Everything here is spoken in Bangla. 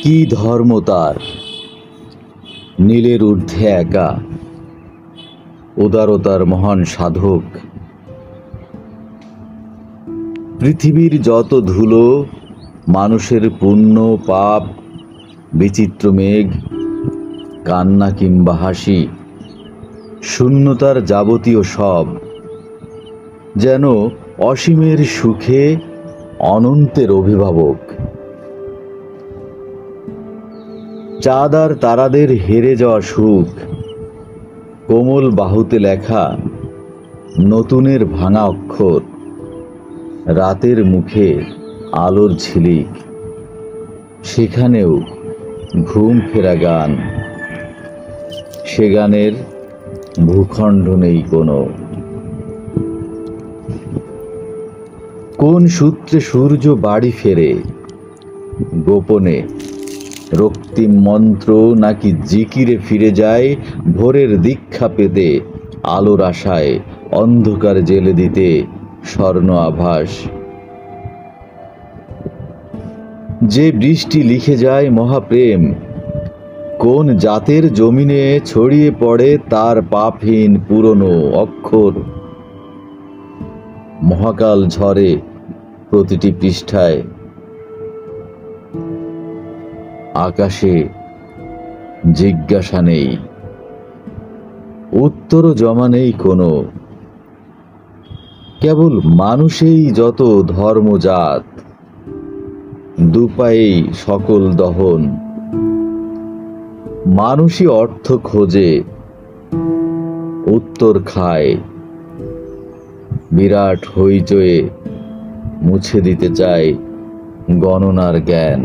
কি ধর্ম তার, নীলের ঊর্ধ্বে একা, উদারতার মহান সাধক। পৃথিবীর যত ধুলো, মানুষের পুণ্য পাপ, বিচিত্র মেঘ, কান্না কিংবা হাসি, শূন্যতার যাবতীয় সব যেন অসীমের সুখে অনন্তের অভিভাবক। চাঁদ আর তারাদের হেরে যাওয়া সুখ, কোমল বাহুতে লেখা নতুনের ভাঙা অক্ষর, রাতের মুখে আলোর ঝিলিক, সেখানেও ঘুম ফেরা গান। সে গানের ভূখণ্ড নেই কোনো। কোন সূত্রে সূর্য বাড়ি ফেরে গোপনে, রক্তিম মন্ত্র নাকি জিকিরে ফিরে যায় ভোরের দীক্ষা পেতে, আলোর আশায় অন্ধকার জেলে দিতে স্বর্ণ আভাস। যে বৃষ্টি লিখে যায় মহাপ্রেম, কোন জাতের জমিনে ছড়িয়ে পড়ে তার পাপহীন পুরনো অক্ষর। মহাকাল ঝরে প্রতিটি পৃষ্ঠায়, আকাশে জিজ্ঞাসা নেই, উত্তরও জমা নেই কোনো। কেবল মানুষেই যত ধর্মজাত, দুপায়েই সকল দহন। মানুষই অর্থ খোঁজে, উত্তর খায়, বিরাট হইচয়ে মুছে দিতে চায় গণনার জ্ঞান।